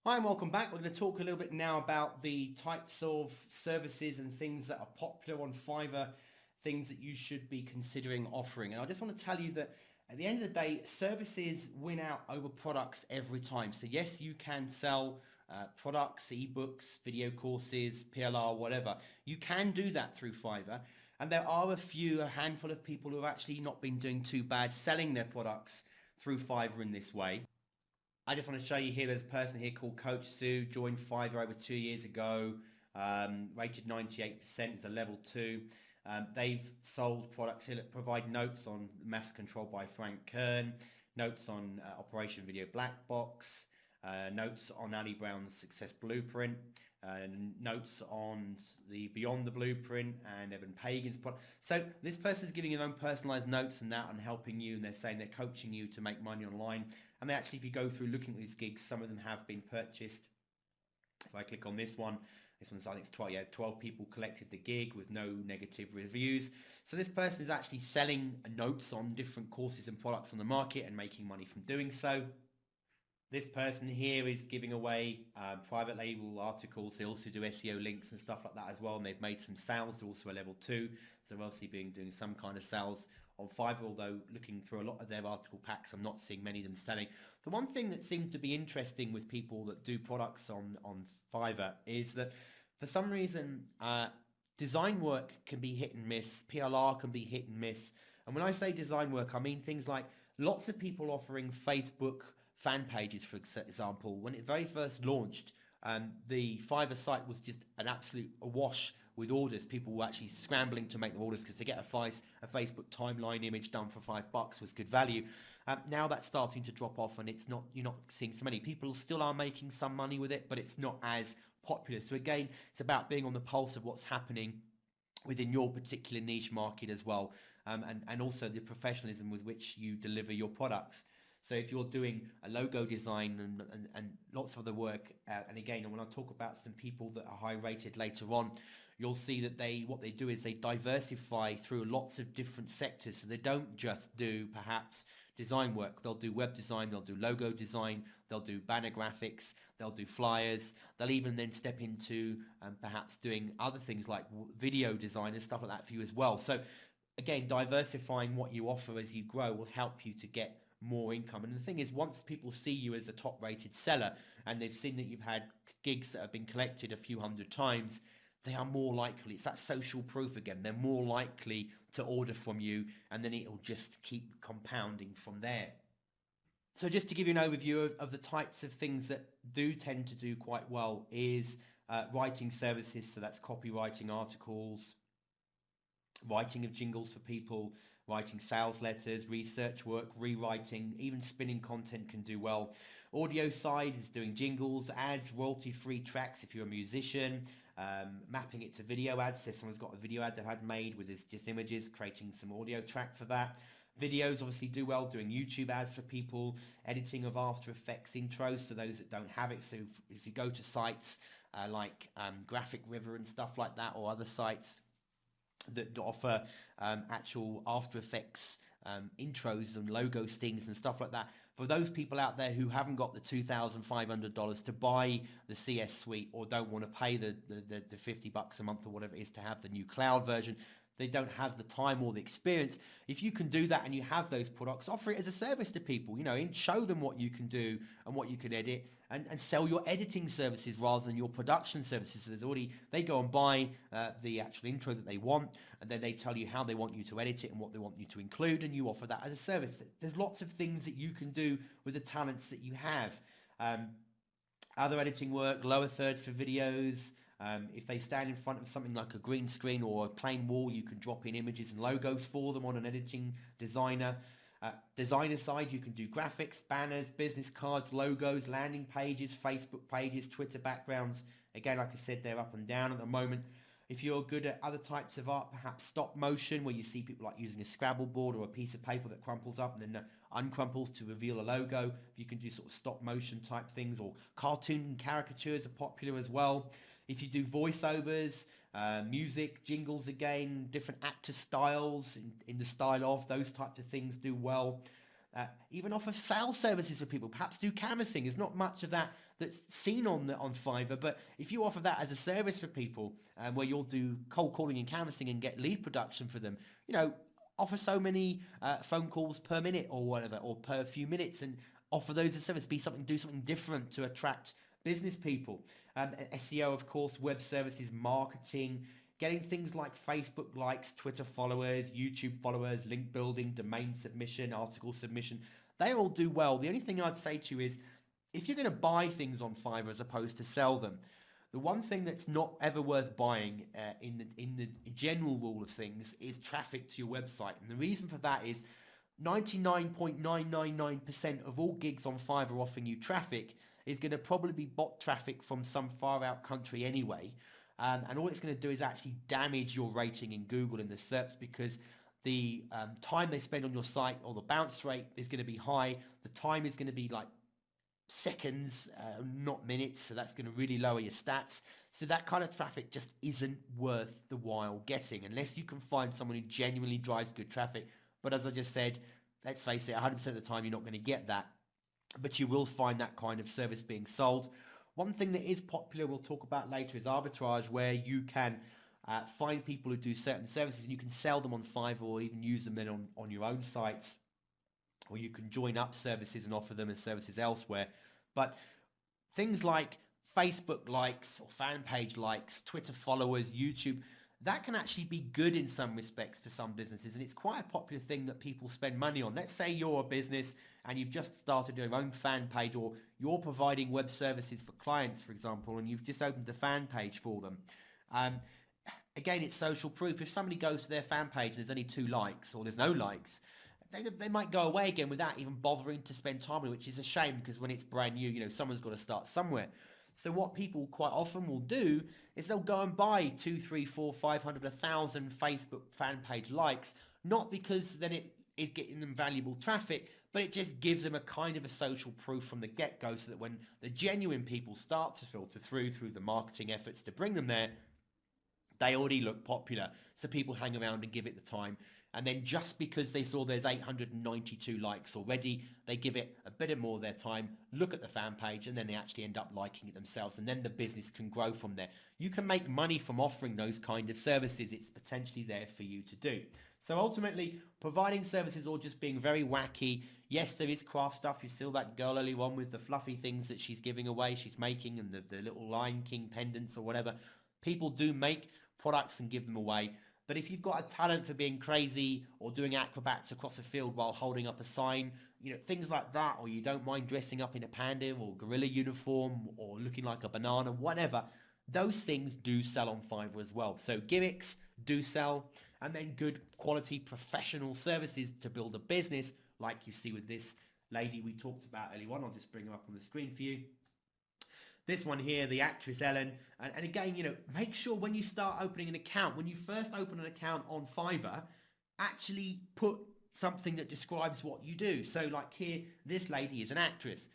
Hi and welcome back. We're going to talk a little bit now about the types of services and things that are popular on Fiverr, things that you should be considering offering. And I just want to tell you that at the end of the day, services win out over products every time. So yes, you can sell products, ebooks, video courses, PLR, whatever. You can do that through Fiverr. And there are a handful of people who have actually not been doing too bad selling their products through Fiverr in this way. I just want to show you here, there's a person here called Coach Sue, joined Fiverr over 2 years ago, rated 98%, is a level 2. They've sold products here that provide notes on Mass Control by Frank Kern, notes on Operation Video Black Box, notes on Ali Brown's Success Blueprint, notes on the Beyond the Blueprint and Evan Pagan's product. So this person's giving their own personalized notes and that and helping you, and they're saying they're coaching you to make money online. And they actually, if you go through looking at these gigs, some of them have been purchased. If I click on this one's, I think it's 12, 12 people collected the gig with no negative reviews. So this person is actually selling notes on different courses and products on the market and making money from doing so. This person here is giving away private label articles. They also do SEO links and stuff like that as well. And they've made some sales. They're also a level 2. So they're obviously doing some kind of sales on Fiverr, although looking through a lot of their article packs, I'm not seeing many of them selling. The one thing that seemed to be interesting with people that do products on Fiverr is that for some reason, design work can be hit and miss. PLR can be hit and miss. And when I say design work, I mean things like lots of people offering Facebook fan pages, for example. When it very first launched, the Fiverr site was just an absolute awash with orders. People were actually scrambling to make the orders because to get a Facebook timeline image done for $5 was good value. Now that's starting to drop off, and you're not seeing so many. People still are making some money with it, but it's not as popular. So again, it's about being on the pulse of what's happening within your particular niche market as well, and also the professionalism with which you deliver your products. So if you're doing a logo design and lots of other work, and again, when I talk about some people that are high rated later on, you'll see that what they do is they diversify through lots of different sectors. So they don't just do perhaps design work. They'll do web design, they'll do logo design, they'll do banner graphics, they'll do flyers. They'll even then step into perhaps doing other things like video design and stuff like that for you as well. So again, diversifying what you offer as you grow will help you to get more income. And the thing is, once people see you as a top rated seller and they've seen that you've had gigs that have been collected a few hundred times, they are more likely, it's that social proof again, they're more likely to order from you, and then it'll just keep compounding from there. So just to give you an overview of the types of things that do tend to do quite well is writing services. So that's copywriting articles, writing of jingles for people, writing sales letters, research work, rewriting, even spinning content can do well. Audio side is doing jingles, ads, royalty-free tracks if you're a musician, mapping it to video ads. So if someone's got a video ad they've had made with just images, creating some audio track for that. Videos obviously do well, doing YouTube ads for people, editing of After Effects intros to those that don't have it. So if you go to sites like Graphic River and stuff like that, or other sites that offer actual After Effects intros and logo stings and stuff like that. For those people out there who haven't got the $2,500 to buy the CS suite or don't want to pay the $50 a month or whatever it is to have the new cloud version, they don't have the time or the experience. If you can do that and you have those products, offer it as a service to people, and show them what you can do and what you can edit, and sell your editing services rather than your production services. So they go and buy the actual intro that they want, and then they tell you how they want you to edit it and what they want you to include, and you offer that as a service. There's lots of things that you can do with the talents that you have. Other editing work, lower thirds for videos. If they stand in front of something like a green screen or a plain wall, you can drop in images and logos for them on an editing designer. Designer side, you can do graphics, banners, business cards, logos, landing pages, Facebook pages, Twitter backgrounds. Again, like I said, they're up and down at the moment. If you're good at other types of art, perhaps stop motion, where you see people like using a Scrabble board or a piece of paper that crumples up and then uncrumples to reveal a logo. If you can do sort of stop motion type things, or cartoon caricatures are popular as well. If you do voiceovers, music, jingles again, different actor styles in the style of, those types of things do well. Even offer sales services for people, perhaps do canvassing. There's not much of that that's seen on Fiverr, but if you offer that as a service for people, where you'll do cold calling and canvassing and get lead production for them, offer so many phone calls per minute or whatever, or per few minutes, and offer those as service. Do something different to attract business people. SEO, of course, web services, marketing, getting things like Facebook likes, Twitter followers, YouTube followers, link building, domain submission, article submission. They all do well. The only thing I'd say to you is, if you're going to buy things on Fiverr as opposed to sell them, the one thing that's not ever worth buying in the general rule of things is traffic to your website. And the reason for that is 99.999% of all gigs on Fiverr offering you traffic is going to probably be bot traffic from some far out country anyway. And all it's going to do is actually damage your rating in Google in the SERPs, because the time they spend on your site, or the bounce rate, is going to be high. The time is going to be like seconds, not minutes, so that's going to really lower your stats. So that kind of traffic just isn't worth the while getting, unless you can find someone who genuinely drives good traffic. But as I just said, let's face it, 100% of the time you're not going to get that, but you will find that kind of service being sold. One thing that is popular, we'll talk about later, is arbitrage, where you can find people who do certain services and you can sell them on Fiverr, or even use them then on your own sites, or you can join up services and offer them as services elsewhere. But things like Facebook likes or fan page likes, Twitter followers, YouTube, that can actually be good in some respects for some businesses, and it's quite a popular thing that people spend money on. Let's say you're a business and you've just started your own fan page, or you're providing web services for clients, for example, and you've just opened a fan page for them. Again, it's social proof. If somebody goes to their fan page and there's only 2 likes, or there's no likes, they might go away again without even bothering to spend time on it, which is a shame, because when it's brand new, someone's got to start somewhere. So what people quite often will do is they'll go and buy 2, 3, 4, 500, 1,000 Facebook fan page likes, not because then it is getting them valuable traffic, but it just gives them a kind of a social proof from the get-go, so that when the genuine people start to filter through the marketing efforts to bring them there, they already look popular. So people hang around and give it the time. And then just because they saw there's 892 likes already, they give it a bit more of their time, look at the fan page, and then they actually end up liking it themselves. And then the business can grow from there. You can make money from offering those kind of services. It's potentially there for you to do. So ultimately, providing services or just being very wacky. Yes, there is craft stuff. You still that girl early on with the fluffy things that she's giving away, she's making, and the little Lion King pendants or whatever. People do make products and give them away. But if you've got a talent for being crazy or doing acrobats across a field while holding up a sign, things like that, or you don't mind dressing up in a panda or gorilla uniform or looking like a banana, whatever, those things do sell on Fiverr as well. So gimmicks do sell, and then good quality professional services to build a business, like you see with this lady we talked about earlier on. I'll just bring her up on the screen for you. This one here, the actress Ellen, and again, make sure when you start opening an account, when you first open an account on Fiverr, actually put something that describes what you do. So like here, this lady is an actress,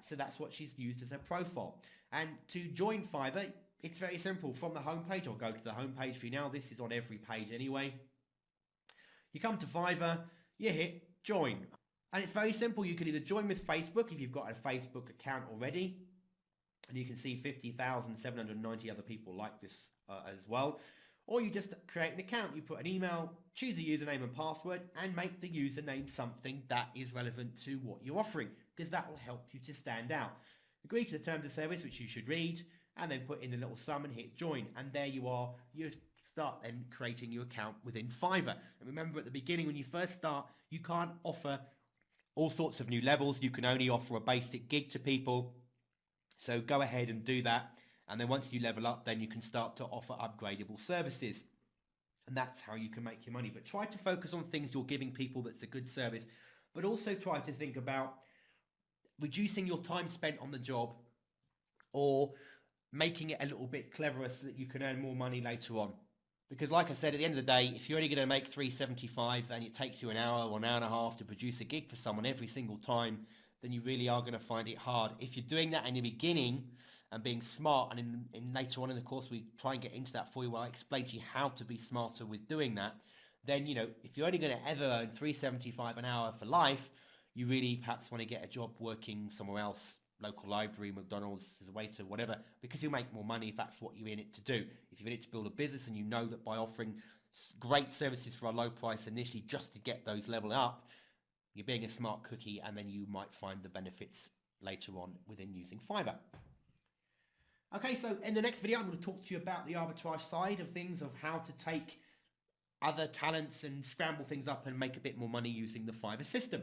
so that's what she's used as her profile. And to join Fiverr, it's very simple. From the homepage, I'll go to the homepage for you now. This is on every page anyway. You come to Fiverr, you hit join, and it's very simple. You can either join with Facebook if you've got a Facebook account already, and you can see 50,790 other people like this as well. Or you just create an account. You put an email, choose a username and password, and make the username something that is relevant to what you're offering, because that will help you to stand out. Agree to the terms of service, which you should read, and then put in the little sum and hit join. And there you are. You start then creating your account within Fiverr. And remember, at the beginning, when you first start, you can't offer all sorts of new levels. You can only offer a basic gig to people. So go ahead and do that, and then once you level up, then you can start to offer upgradable services, and that's how you can make your money. But try to focus on things you're giving people that's a good service, but also try to think about reducing your time spent on the job, or making it a little bit cleverer so that you can earn more money later on. Because like I said, at the end of the day, if you're only going to make $3.75 and it takes you an hour or an hour and a half to produce a gig for someone every single time, then you really are going to find it hard. If you're doing that in the beginning and being smart, and in later on in the course we try and get into that for you, where I explain to you how to be smarter with doing that, then if you're only going to ever earn $3.75 an hour for life, you really perhaps want to get a job working somewhere else, local library, McDonald's, as a waiter, whatever, because you'll make more money if that's what you're in it to do. If you're in it to build a business and you know that by offering great services for a low price initially just to get those level up, you're being a smart cookie, and then you might find the benefits later on within using Fiverr. Okay, so in the next video, I'm going to talk to you about the arbitrage side of things, of how to take other talents and scramble things up and make a bit more money using the Fiverr system.